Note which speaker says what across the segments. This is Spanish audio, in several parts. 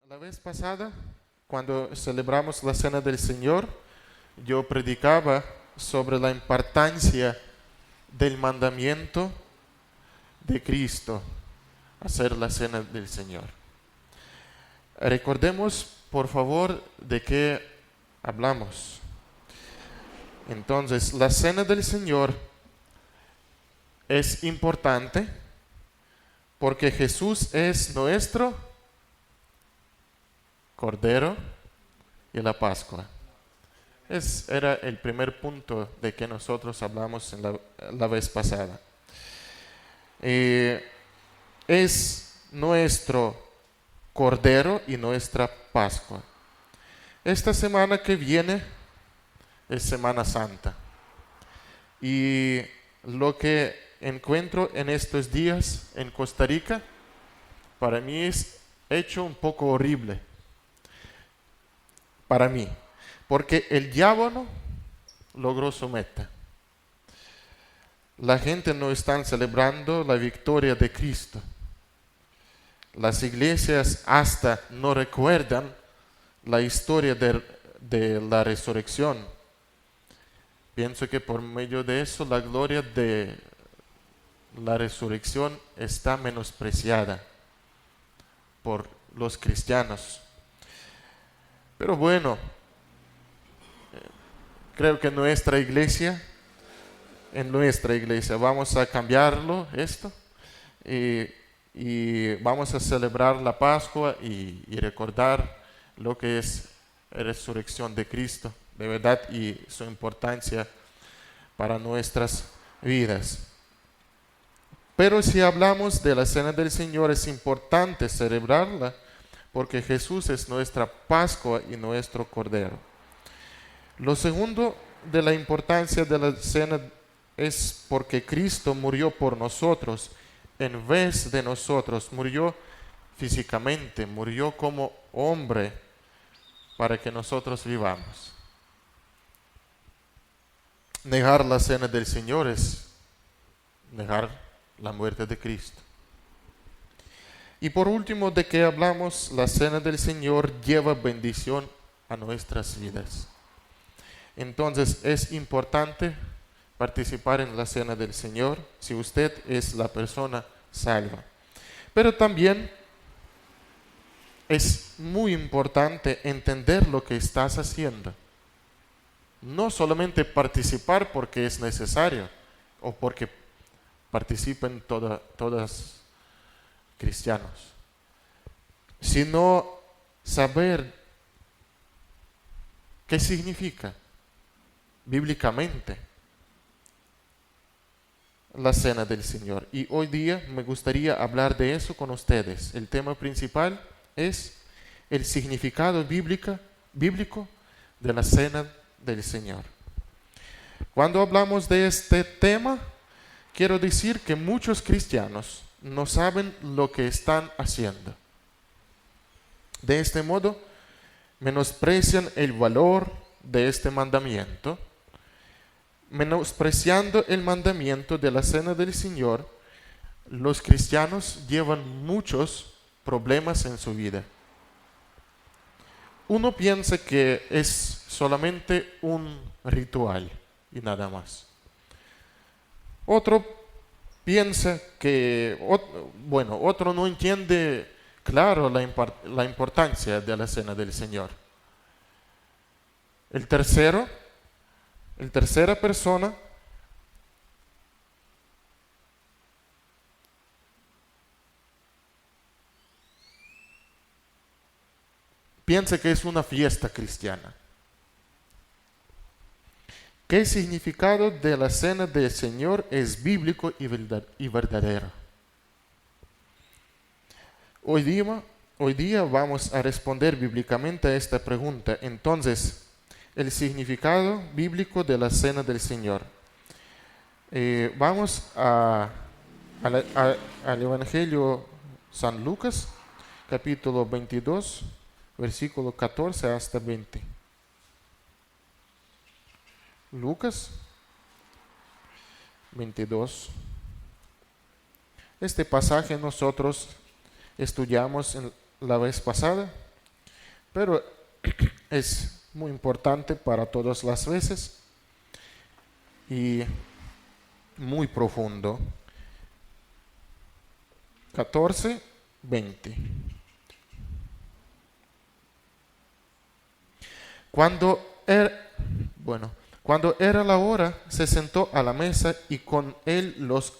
Speaker 1: La vez pasada, cuando celebramos la Cena del Señor, yo predicaba sobre la importancia del mandamiento de Cristo, hacer la Cena del Señor. Recordemos, por favor, de qué hablamos. Entonces, la Cena del Señor es importante porque Jesús es nuestro Cordero y la Pascua. Era el primer punto de que nosotros hablamos en la vez pasada. Es nuestro Cordero y nuestra Pascua. Esta semana que viene es Semana Santa. Y lo que encuentro en estos días en Costa Rica, para mí es hecho un poco horrible. Para mí, porque el diablo logró su meta. La gente no está celebrando la victoria de Cristo. Las iglesias hasta no recuerdan la historia de la resurrección. Pienso que por medio de eso la gloria de la resurrección está menospreciada por los cristianos. Pero bueno, creo que en nuestra iglesia vamos a cambiarlo esto y vamos a celebrar la Pascua y recordar lo que es la resurrección de Cristo, de verdad, y su importancia para nuestras vidas. Pero si hablamos de la Cena del Señor, es importante celebrarla porque Jesús es nuestra Pascua y nuestro Cordero. Lo segundo de la importancia de la cena es porque Cristo murió por nosotros en vez de nosotros, murió físicamente, murió como hombre para que nosotros vivamos. Negar la cena del Señor es negar la muerte de Cristo. Y por último, de que hablamos, la cena del Señor lleva bendición a nuestras vidas. Entonces es importante participar en la cena del Señor si usted es la persona salva. Pero también es muy importante entender lo que estás haciendo. No solamente participar porque es necesario o porque participen todas cristianos, sino saber qué significa bíblicamente la cena del Señor. Y hoy día me gustaría hablar de eso con ustedes. El tema principal es el significado bíblico de la cena del Señor. Cuando hablamos de este tema, quiero decir que muchos cristianos no saben lo que están haciendo. De este modo, menosprecian el valor de este mandamiento. Menospreciando el mandamiento de la cena del Señor, los cristianos llevan muchos problemas en su vida. Uno piensa que es solamente un ritual y nada más. Otro piensa que, otro no entiende claro la importancia de la cena del Señor. La tercera persona piensa que es una fiesta cristiana. ¿Qué significado de la cena del Señor es bíblico y verdadero? Hoy día vamos a responder bíblicamente a esta pregunta. Entonces, el significado bíblico de la cena del Señor. Vamos al Evangelio San Lucas, capítulo 22, versículo 14 hasta 20. Lucas 22. Este pasaje nosotros estudiamos en la vez pasada pero es muy importante para todas las veces y muy profundo. 14, 20. Cuando era la hora, se sentó a la mesa y con él los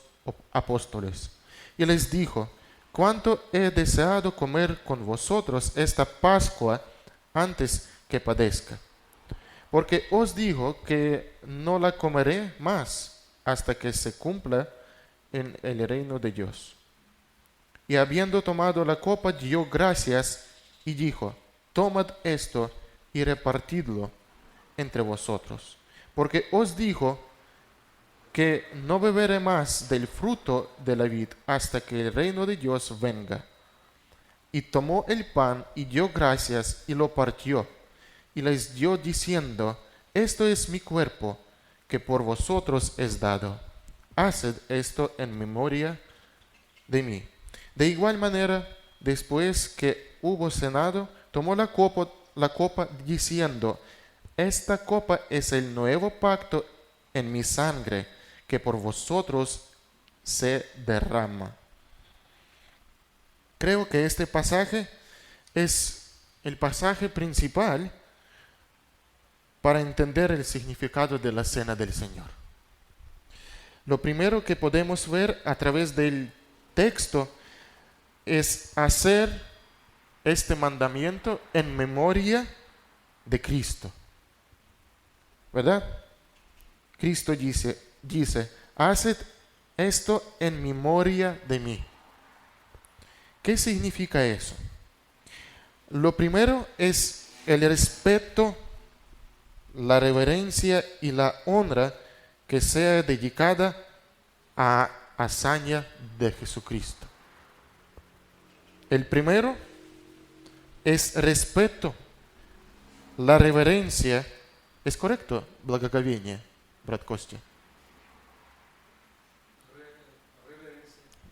Speaker 1: apóstoles. Y les dijo: cuánto he deseado comer con vosotros esta Pascua antes que padezca. Porque os digo que no la comeré más hasta que se cumpla en el reino de Dios. Y habiendo tomado la copa, dio gracias y dijo: tomad esto y repartidlo entre vosotros. Porque os digo que no beberé más del fruto de la vid hasta que el reino de Dios venga. Y tomó el pan y dio gracias y lo partió, y les dio diciendo: esto es mi cuerpo, que por vosotros es dado. Haced esto en memoria de mí. De igual manera, después que hubo cenado, tomó la copa diciendo: esta copa es el nuevo pacto en mi sangre, que por vosotros se derrama. Creo que este pasaje es el pasaje principal para entender el significado de la cena del Señor. Lo primero que podemos ver a través del texto es hacer este mandamiento en memoria de Cristo. ¿Verdad? Cristo dice: haced esto en memoria de mí. ¿Qué significa eso? Lo primero es el respeto, la reverencia y la honra que sea dedicada a hazaña de Jesucristo. El primero es respeto, la reverencia. ¿Es correcto? Благоговение, брат Костя.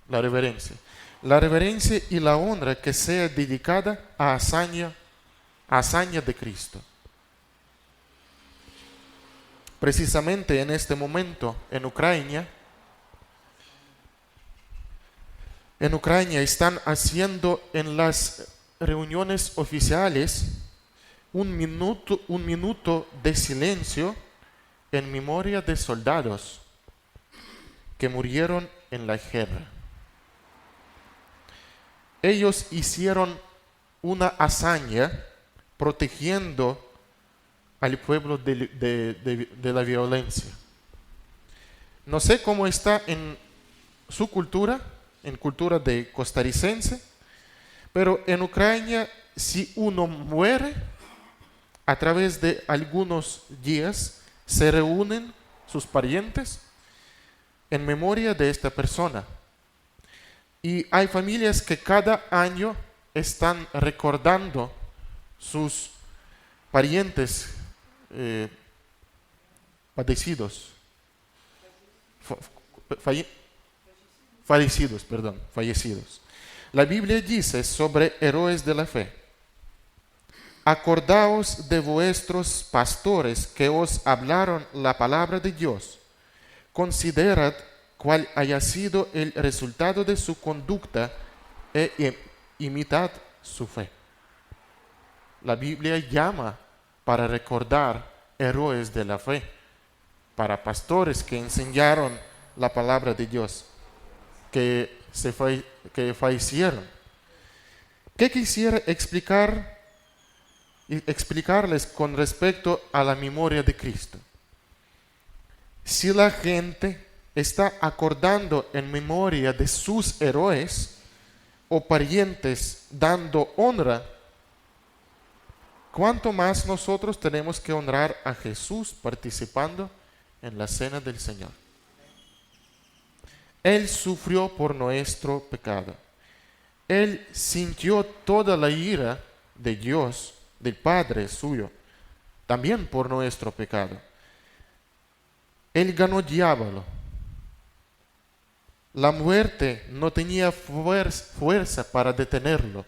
Speaker 1: La reverencia. La reverencia y la honra que sea dedicada a hazaña de Cristo. Precisamente en este momento en Ucrania están haciendo en las reuniones oficiales un minuto de silencio en memoria de soldados que murieron en la guerra. Ellos hicieron una hazaña protegiendo al pueblo de la violencia. No sé cómo está en su cultura, en cultura de costarricense, pero en Ucrania, si uno muere, a través de algunos días se reúnen sus parientes en memoria de esta persona. Y hay familias que cada año están recordando sus parientes fallecidos. La Biblia dice sobre héroes de la fe: acordaos de vuestros pastores que os hablaron la palabra de Dios. Considerad cuál haya sido el resultado de su conducta e imitad su fe. La Biblia llama para recordar héroes de la fe, para pastores que enseñaron la palabra de Dios, que fallecieron. ¿Qué quisiera explicarles con respecto a la memoria de Cristo? Si la gente está acordando en memoria de sus héroes o parientes dando honra, ¿cuánto más nosotros tenemos que honrar a Jesús participando en la cena del Señor? Él sufrió por nuestro pecado. Él sintió toda la ira de Dios, del Padre suyo, también por nuestro pecado. Él ganó diablo. La muerte no tenía fuerza para detenerlo.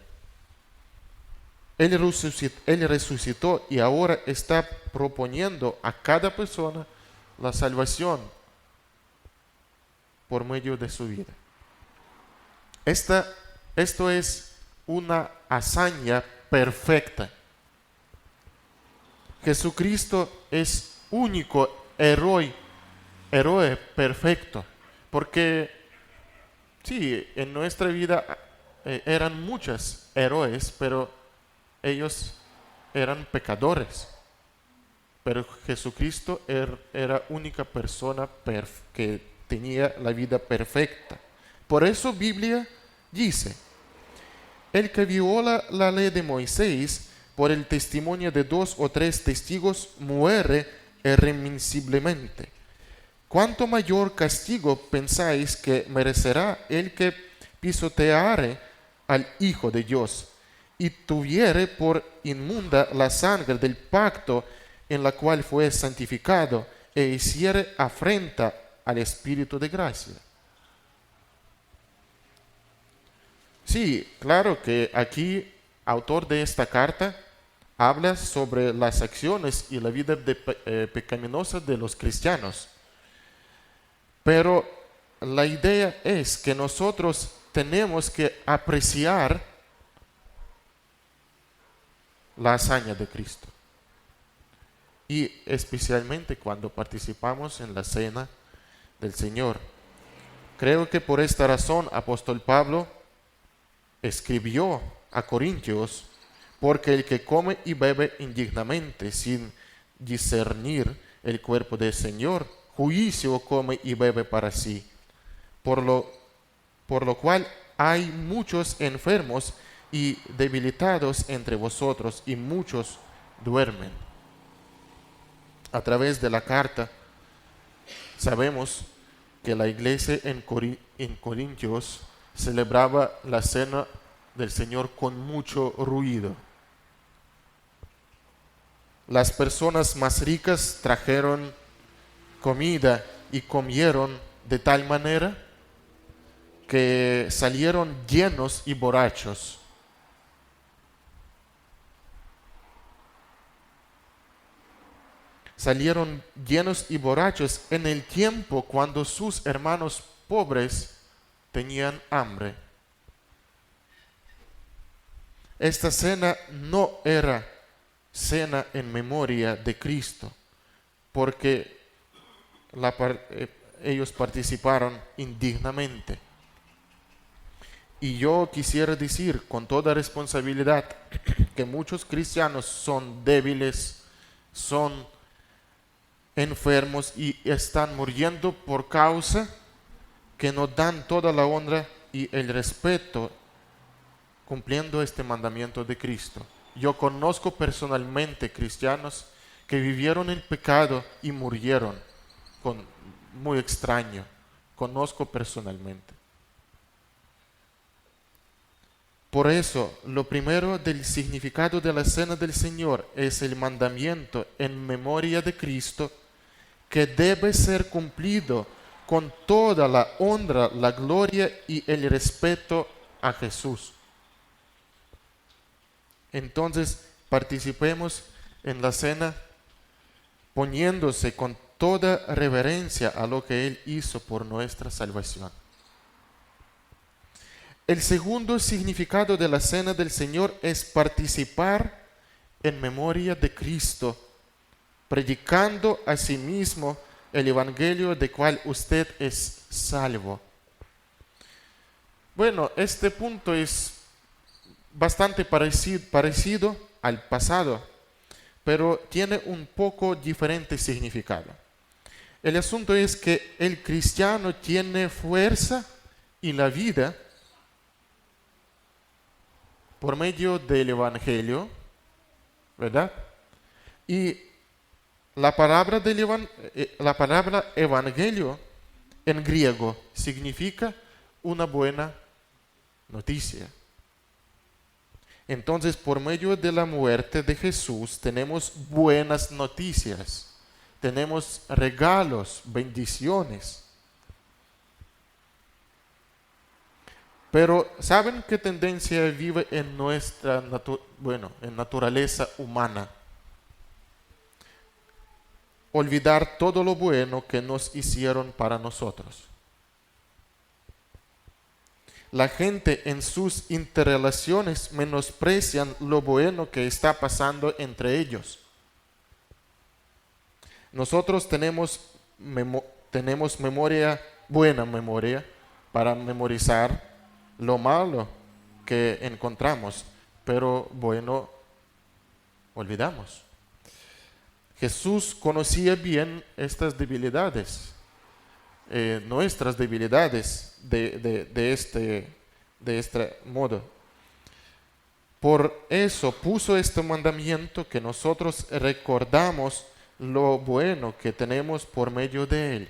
Speaker 1: Él resucitó y ahora está proponiendo a cada persona la salvación por medio de su vida. Esto es una hazaña perfecta. Jesucristo es único héroe perfecto, porque sí, en nuestra vida eran muchos héroes, pero ellos eran pecadores. Pero Jesucristo era única persona que tenía la vida perfecta. Por eso Biblia dice, el que viola la ley de Moisés por el testimonio de 2 o 3 testigos muere irremisiblemente. ¿Cuánto mayor castigo pensáis que merecerá el que pisoteare al Hijo de Dios y tuviere por inmunda la sangre del pacto en la cual fue santificado e hiciere afrenta al Espíritu de gracia? Sí, claro que aquí, autor de esta carta, habla sobre las acciones y la vida pecaminosa de los cristianos. Pero la idea es que nosotros tenemos que apreciar la hazaña de Cristo. Y especialmente cuando participamos en la cena del Señor. Creo que por esta razón apóstol Pablo escribió a Corintios, porque el que come y bebe indignamente sin discernir el cuerpo del Señor, juicio come y bebe para sí, por lo cual hay muchos enfermos y debilitados entre vosotros, y muchos duermen. A través de la carta sabemos que la iglesia en Corintios celebraba la cena del Señor con mucho ruido. Las personas más ricas trajeron comida y comieron de tal manera que salieron llenos y borrachos. Salieron llenos y borrachos en el tiempo cuando sus hermanos pobres tenían hambre. Esta cena no era cena en memoria de Cristo, porque ellos participaron indignamente. Y yo quisiera decir con toda responsabilidad que muchos cristianos son débiles, son enfermos y están muriendo por causa que no dan toda la honra y el respeto cumpliendo este mandamiento de Cristo. Yo conozco personalmente cristianos que vivieron el pecado y murieron muy extraño. Conozco personalmente. Por eso, lo primero del significado de la cena del Señor es el mandamiento en memoria de Cristo, que debe ser cumplido con toda la honra, la gloria y el respeto a Jesús. Entonces, participemos en la cena poniéndose con toda reverencia a lo que Él hizo por nuestra salvación. El segundo significado de la cena del Señor es participar en memoria de Cristo, predicando a sí mismo el evangelio de cual usted es salvo. Bueno, este punto es bastante parecido al pasado, pero tiene un poco diferente significado. El asunto es que el cristiano tiene fuerza y la vida por medio del evangelio, ¿verdad? Y la palabra evangelio en griego significa una buena noticia. Entonces, por medio de la muerte de Jesús, tenemos buenas noticias, tenemos regalos, bendiciones. Pero ¿saben qué tendencia vive en nuestra en naturaleza humana? Olvidar todo lo bueno que nos hicieron para nosotros. La gente en sus interrelaciones menosprecian lo bueno que está pasando entre ellos. Nosotros tenemos buena memoria, para memorizar lo malo que encontramos, pero bueno, olvidamos. Jesús conocía bien estas debilidades, nuestras debilidades de este modo. Por eso puso este mandamiento, que nosotros recordamos lo bueno que tenemos por medio de Él.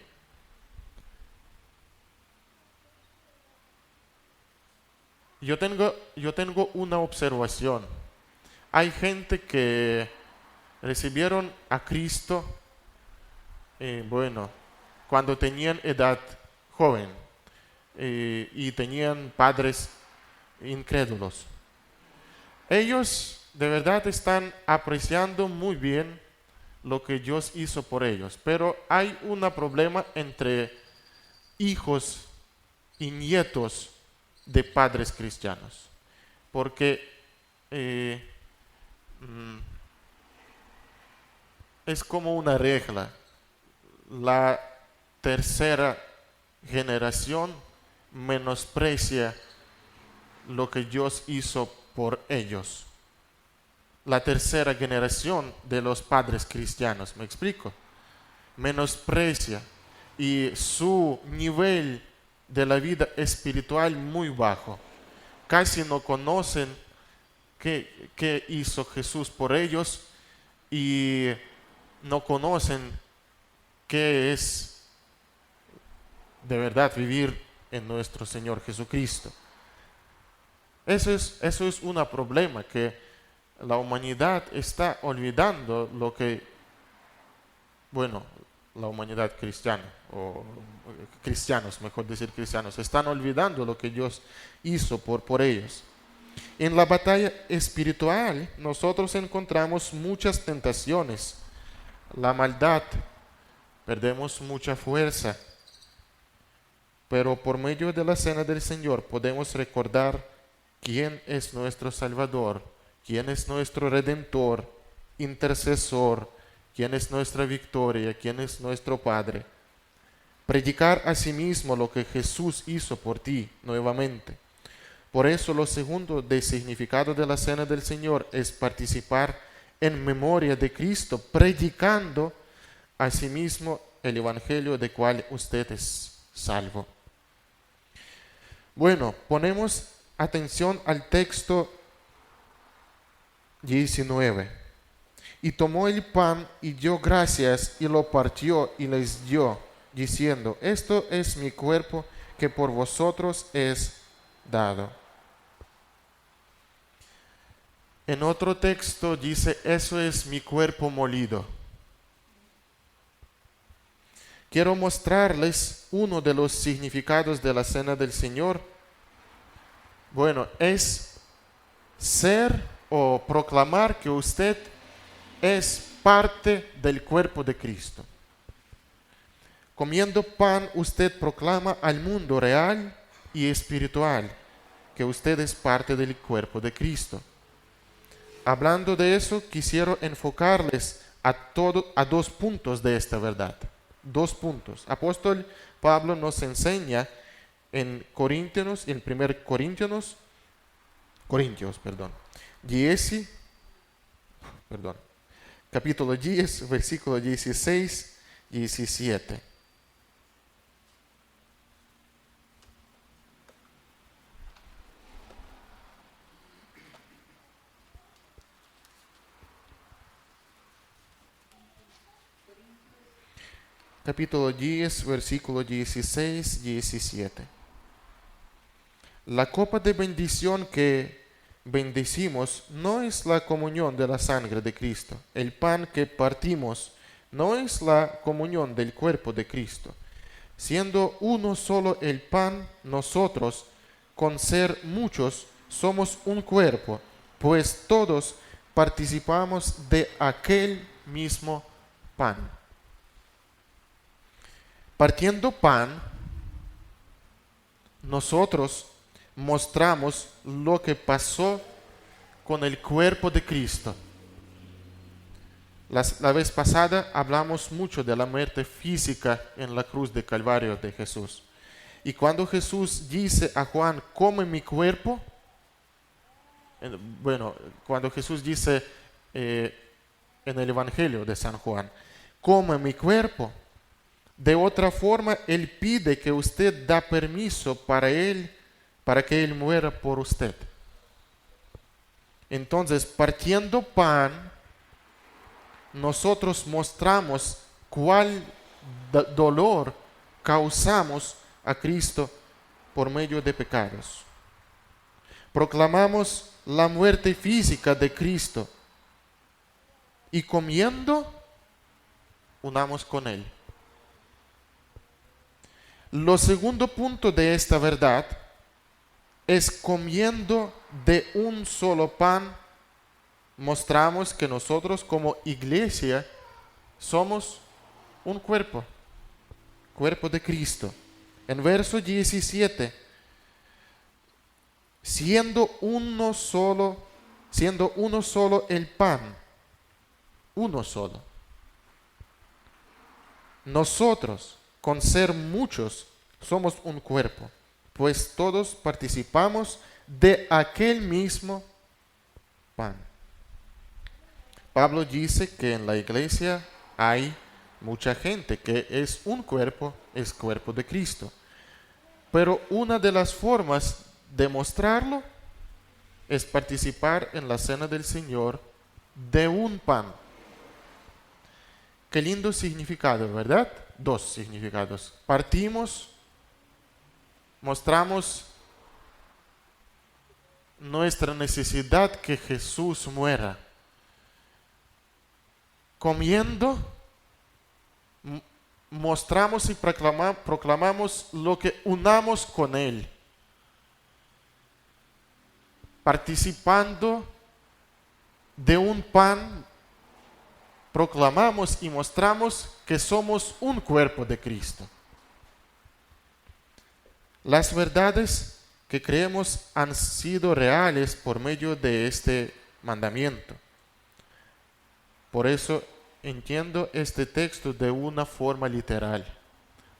Speaker 1: Yo tengo una observación. Hay gente que recibieron a Cristo, cuando tenían edad joven, y tenían padres incrédulos. Ellos de verdad están apreciando muy bien lo que Dios hizo por ellos, pero hay un problema entre hijos y nietos de padres cristianos, porque es como una regla. La tercera generación menosprecia lo que Dios hizo por ellos. La tercera generación de los padres cristianos, ¿me explico? Menosprecia, y su nivel de la vida espiritual muy bajo. Casi no conocen qué hizo Jesús por ellos, y no conocen qué es de verdad vivir en nuestro Señor Jesucristo. Eso es un problema, que la humanidad está olvidando lo que, la humanidad cristiana, o cristianos, mejor decir cristianos, están olvidando lo que Dios hizo por ellos. En la batalla espiritual nosotros encontramos muchas tentaciones, la maldad, perdemos mucha fuerza, pero por medio de la cena del Señor podemos recordar quién es nuestro Salvador, quién es nuestro Redentor, intercesor, quién es nuestra victoria, quién es nuestro Padre. Predicar a sí mismo lo que Jesús hizo por ti nuevamente. Por eso lo segundo del significado de la cena del Señor es participar en memoria de Cristo, predicando a sí mismo el Evangelio de cual usted es salvo. Ponemos atención al texto 19. Y tomó el pan y dio gracias y lo partió y les dio, diciendo: esto es mi cuerpo que por vosotros es dado. En otro texto dice: eso es mi cuerpo molido. Quiero mostrarles uno de los significados de la cena del Señor. Es ser o proclamar que usted es parte del cuerpo de Cristo. Comiendo pan, usted proclama al mundo real y espiritual que usted es parte del cuerpo de Cristo. Hablando de eso, quisiera enfocarles a 2 puntos de esta verdad. 2 puntos. Apóstol Pablo nos enseña en Corintios, 10, capítulo 10, versículo 16, 17. Capítulo 10, versículo 16, 17. La copa de bendición que bendecimos no es la comunión de la sangre de Cristo. El pan que partimos no es la comunión del cuerpo de Cristo. Siendo uno solo el pan, nosotros, con ser muchos, somos un cuerpo, pues todos participamos de aquel mismo pan. Partiendo pan, nosotros mostramos lo que pasó con el cuerpo de Cristo. La vez pasada hablamos mucho de la muerte física en la cruz de Calvario de Jesús. Y cuando Jesús dice a Juan, come mi cuerpo, cuando Jesús dice en el Evangelio de San Juan, come mi cuerpo, de otra forma Él pide que usted da permiso para que Él muera por usted. Entonces, partiendo pan, nosotros mostramos cuál dolor causamos a Cristo por medio de pecados. Proclamamos la muerte física de Cristo y comiendo, unamos con Él. Lo segundo punto de esta verdad es comiendo de un solo pan, mostramos que nosotros como iglesia somos un cuerpo de Cristo. En verso 17, siendo uno solo el pan, uno solo. Nosotros, con ser muchos, somos un cuerpo, pues todos participamos de aquel mismo pan. Pablo dice que en la iglesia hay mucha gente que es un cuerpo, es cuerpo de Cristo. Pero una de las formas de mostrarlo es participar en la cena del Señor de un pan. Qué lindo significado, ¿verdad? Dos significados. Partimos, mostramos nuestra necesidad que Jesús muera. Comiendo, mostramos y proclamamos lo que unamos con Él. Participando de un pan, proclamamos y mostramos que somos un cuerpo de Cristo. Las verdades que creemos han sido reales por medio de este mandamiento. Por eso entiendo este texto de una forma literal.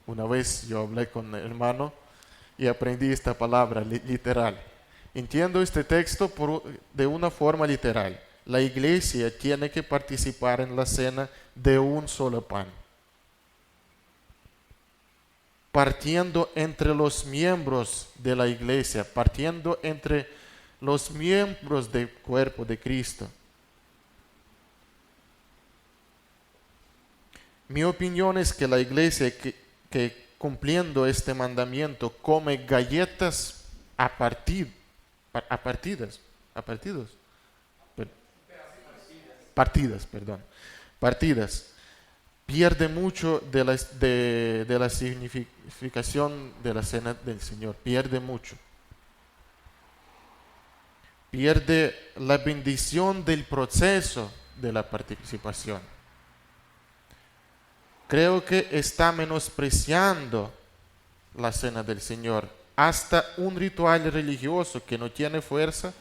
Speaker 1: Una vez yo hablé con el hermano y aprendí esta palabra, literal. Entiendo este texto de una forma literal. La iglesia tiene que participar en la cena de un solo pan. Partiendo entre los miembros de la iglesia, partiendo entre los miembros del cuerpo de Cristo. Mi opinión es que la iglesia que cumpliendo este mandamiento come galletas partidas, pierde mucho de la significación de la cena del Señor, pierde mucho. Pierde la bendición del proceso de la participación. Creo que está menospreciando la cena del Señor, hasta un ritual religioso que no tiene fuerza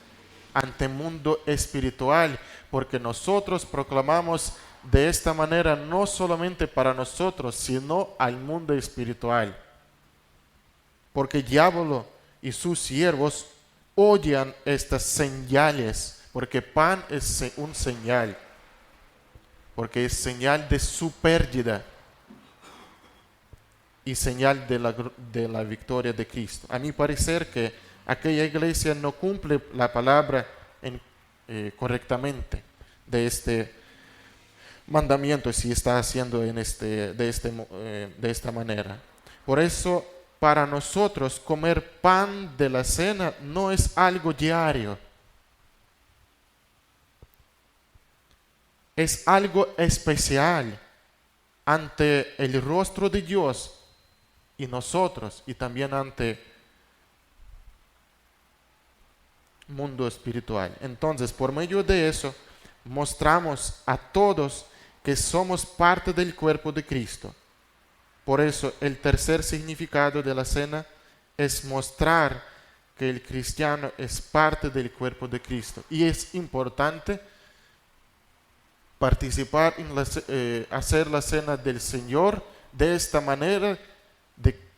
Speaker 1: ante el mundo espiritual, porque nosotros proclamamos de esta manera no solamente para nosotros, sino al mundo espiritual. Porque el diablo y sus siervos odian estas señales, porque pan es un señal, porque es señal de su pérdida y señal de la victoria de Cristo. A mi parecer que aquella iglesia no cumple la palabra correctamente de este mandamiento, si está haciendo de esta manera. Por eso, para nosotros, comer pan de la cena no es algo diario. Es algo especial ante el rostro de Dios y nosotros, y también ante mundo espiritual. Entonces, por medio de eso, mostramos a todos que somos parte del cuerpo de Cristo. Por eso, el tercer significado de la cena es mostrar que el cristiano es parte del cuerpo de Cristo. Y es importante participar en hacer la cena del Señor de esta manera,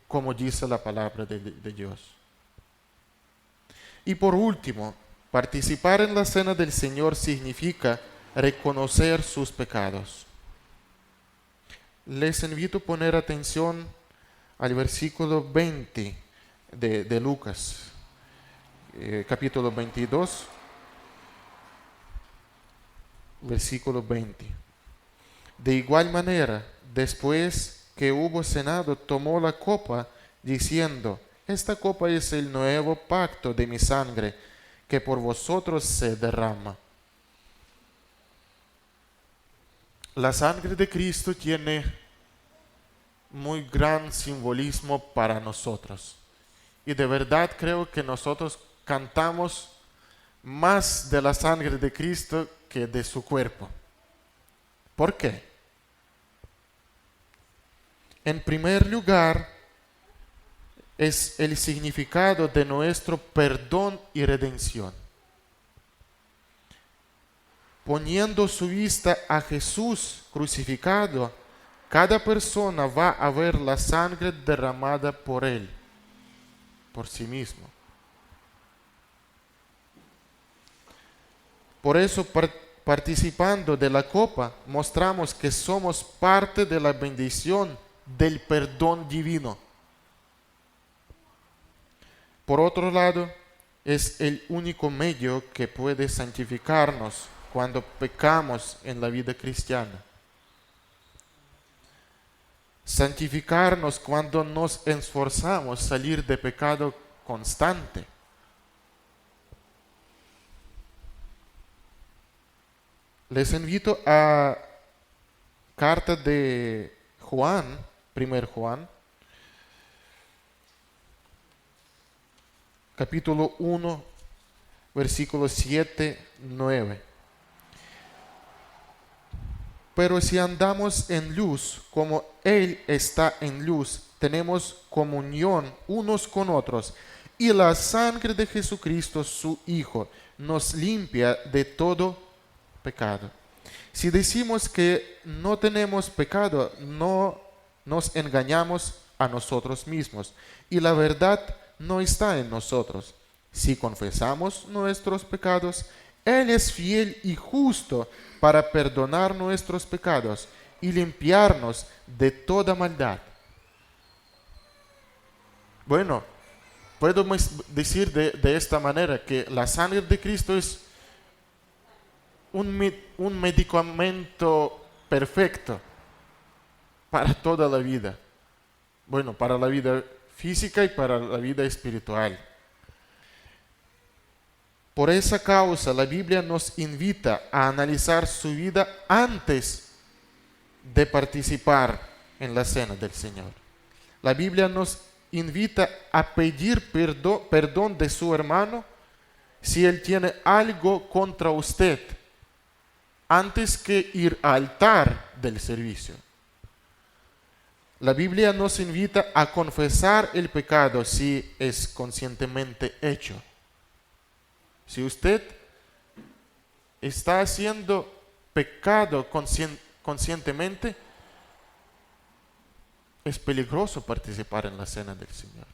Speaker 1: como dice la palabra de Dios. Y por último, participar en la cena del Señor significa reconocer sus pecados. Les invito a poner atención al versículo 20 de Lucas, capítulo 22, versículo 20. De igual manera, después que hubo cenado, tomó la copa, diciendo: esta copa es el nuevo pacto de mi sangre, que por vosotros se derrama. La sangre de Cristo tiene muy gran simbolismo para nosotros. Y de verdad creo que nosotros cantamos más de la sangre de Cristo que de su cuerpo. ¿Por qué? En primer lugar, es el significado de nuestro perdón y redención. Poniendo su vista a Jesús crucificado, cada persona va a ver la sangre derramada por él, por sí mismo. Por eso, participando de la copa, mostramos que somos parte de la bendición del perdón divino. Por otro lado, es el único medio que puede santificarnos cuando pecamos en la vida cristiana. Santificarnos cuando nos esforzamos a salir de pecado constante. Les invito a carta de Juan, 1 Juan, capítulo 1, versículos 7, 9. Pero si andamos en luz, como Él está en luz, tenemos comunión unos con otros, y la sangre de Jesucristo, su Hijo, nos limpia de todo pecado. Si decimos que no tenemos pecado, no nos engañamos a nosotros mismos, y la verdad no está en nosotros. Si confesamos nuestros pecados, Él es fiel y justo para perdonar nuestros pecados y limpiarnos de toda maldad. Bueno, puedo decir de esta manera que la sangre de Cristo es un medicamento perfecto para toda la vida. Bueno, para la vida física y para la vida espiritual. Por esa causa, la Biblia nos invita a analizar su vida antes de participar en la cena del Señor. La Biblia nos invita a pedir perdón de su hermano si él tiene algo contra usted, antes que ir al altar del servicio. La Biblia nos invita a confesar el pecado si es conscientemente hecho. Si usted está haciendo pecado conscientemente, es peligroso participar en la cena del Señor.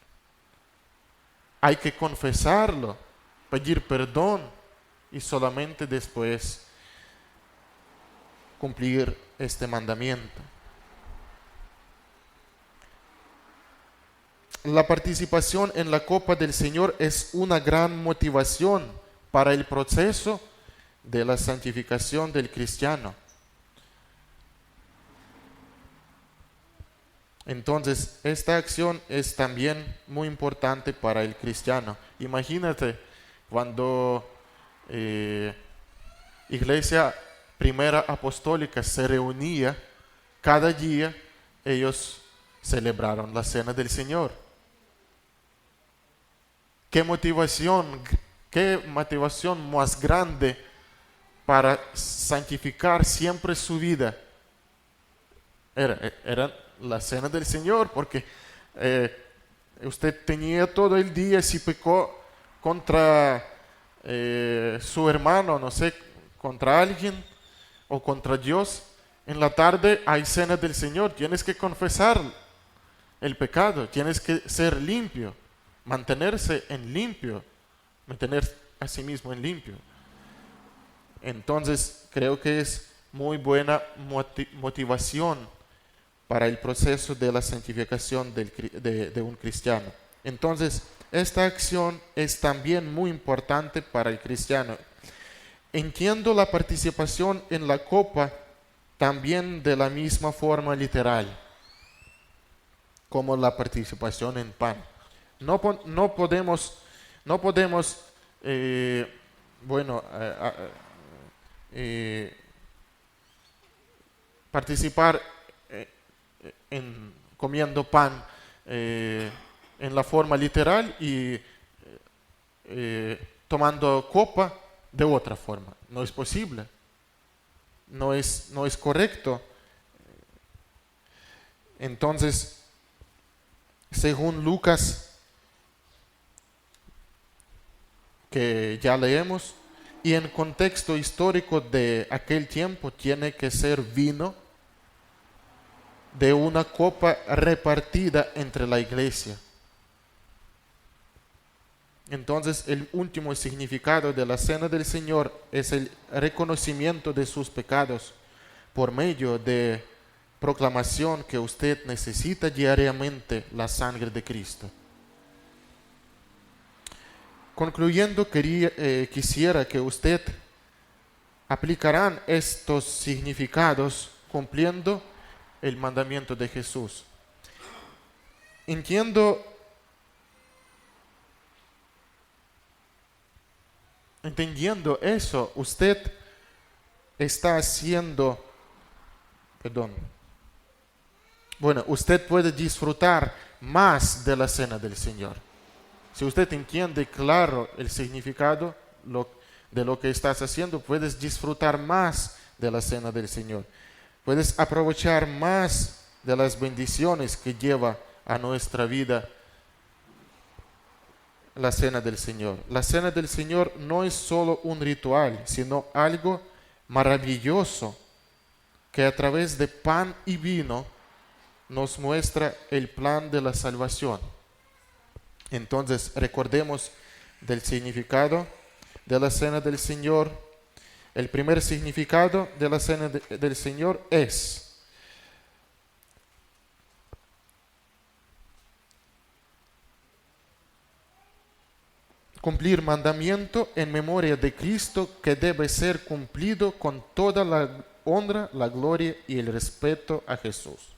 Speaker 1: Hay que confesarlo, pedir perdón y solamente después cumplir este mandamiento. La participación en la copa del Señor es una gran motivación para el proceso de la santificación del cristiano. Entonces, esta acción es también muy importante para el cristiano. Imagínate cuando Iglesia Primera Apostólica se reunía, cada día ellos celebraron la cena del Señor. Qué motivación, qué motivación más grande para santificar siempre su vida. Era la cena del Señor, porque usted tenía todo el día, si pecó contra su hermano, no sé, contra alguien o contra Dios, en la tarde hay cena del Señor, tienes que confesar el pecado, tienes que ser limpio, mantenerse en limpio, mantener a sí mismo en limpio. Entonces creo que es muy buena motivación para el proceso de la santificación de un cristiano. Entonces, esta acción es también muy importante para el cristiano. Entiendo la participación en la copa también de la misma forma literal, como la participación en pan. No podemos participar en comiendo pan en la forma literal y tomando copa de otra forma. No es posible. No es correcto. Entonces, según Lucas, que ya leemos, y en contexto histórico de aquel tiempo, tiene que ser vino de una copa repartida entre la iglesia. Entonces, el último significado de la cena del Señor es el reconocimiento de sus pecados por medio de proclamación que usted necesita diariamente la sangre de Cristo. Concluyendo, quisiera que usted aplicarán estos significados cumpliendo el mandamiento de Jesús. Entendiendo eso, usted está haciendo, usted puede disfrutar más de la cena del Señor. Si usted entiende claro el significado de lo que estás haciendo, puedes disfrutar más de la cena del Señor. Puedes aprovechar más de las bendiciones que lleva a nuestra vida la cena del Señor. La cena del Señor no es solo un ritual, sino algo maravilloso que a través de pan y vino nos muestra el plan de la salvación. Entonces, recordemos del significado de la cena del Señor. El primer significado de la cena del Señor es cumplir mandamiento en memoria de Cristo, que debe ser cumplido con toda la honra, la gloria y el respeto a Jesús.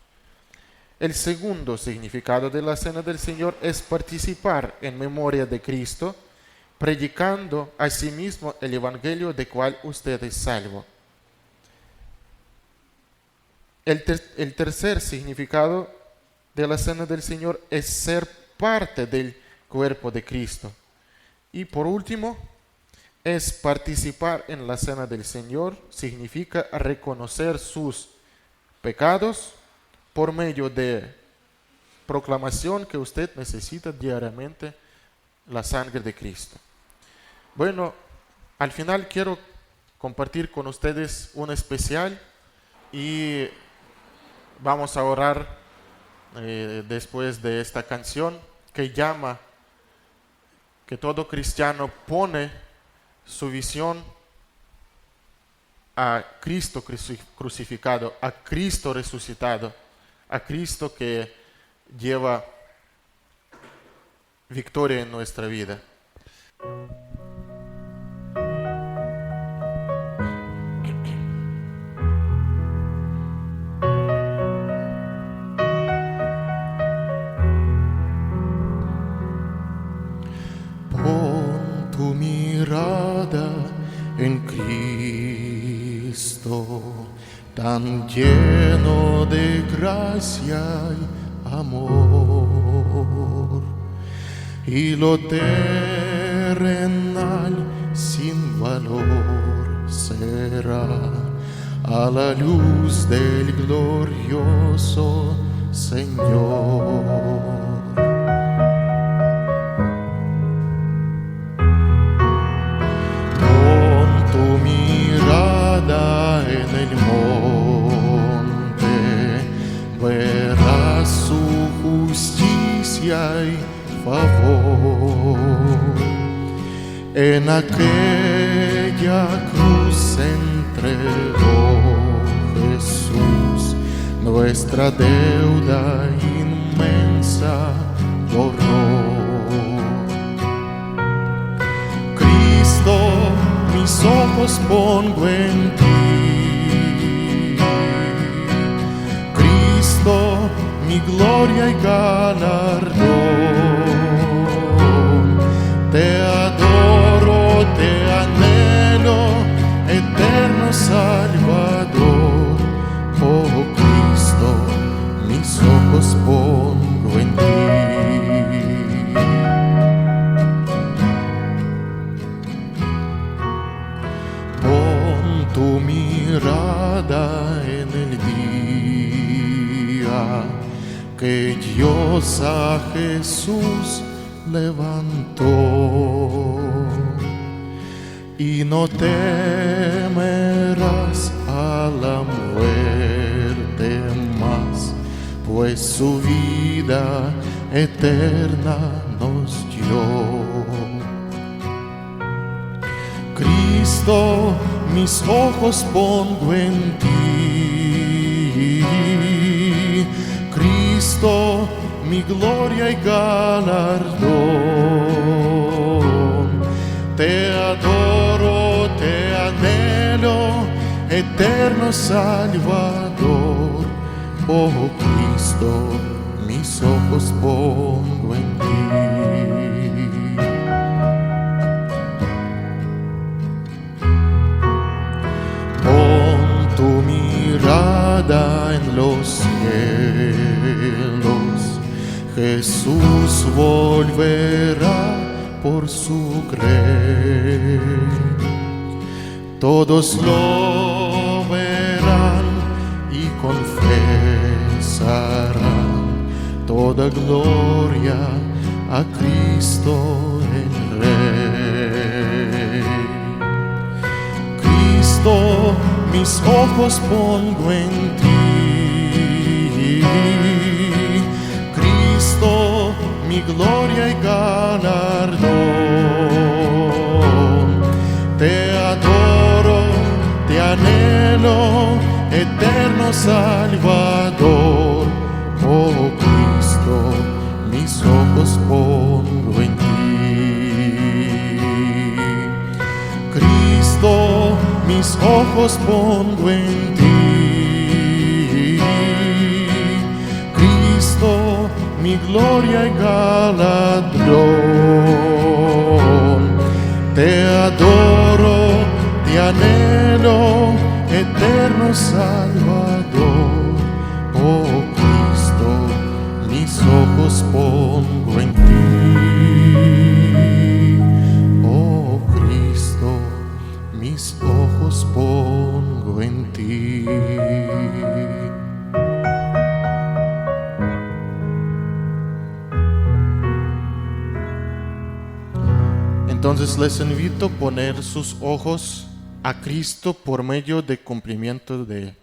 Speaker 1: El segundo significado de la cena del Señor es participar en memoria de Cristo, predicando a sí mismo el evangelio de cual usted es salvo. El tercer significado de la cena del Señor es ser parte del cuerpo de Cristo. Y por último, es participar en la cena del Señor, significa reconocer sus pecados por medio de proclamación que usted necesita diariamente la sangre de Cristo. Bueno, al final quiero compartir con ustedes un especial y vamos a orar después de esta canción que llama que todo cristiano pone su visión a Cristo crucificado, a Cristo resucitado, a Cristo que lleva victoria en nuestra vida. Pon tu mirada en Cristo, tan lleno de gracia y amor, y lo terrenal tierra, a la luz del glorioso Señor. Pon tu mirada en el monte, verás su justicia y favor. En aquella cruz entregó Jesús nuestra deuda inmensa borró. Cristo, mis ojos pongo en ti. Cristo, mi gloria y galardón. Te adoro, te anhelo, eterno Salvador. Oh Cristo, mis ojos pongo en ti. Pon tu mirada en el día que Dios a Jesús levantó, y no temerás a la muerte más, pues su vida eterna nos dio. Cristo, mis ojos pongo en ti. Cristo, mi gloria y galardón. Te adoro, te anhelo, eterno Salvador. Oh Cristo, mis ojos pongo en ti. Pon tu mirada en los cielos. Jesús volverá por su grey. Todos lo verán y confesarán toda gloria a Cristo el Rey. Cristo, mis ojos pongo en ti. Cristo, mi gloria y galardón. Te adoro, te anhelo, eterno Salvador. Oh Cristo, mis ojos pongo en ti. Cristo, mis ojos pongo en ti. Cristo, mi gloria y galardón. Te adoro, te anhelo, eterno Salvador. Oh Cristo, mis ojos pongo en ti. Oh Cristo, mis ojos pongo en ti. Entonces les invito a poner sus ojos a Cristo por medio del cumplimiento del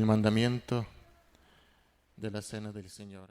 Speaker 1: mandamiento de la Cena del Señor.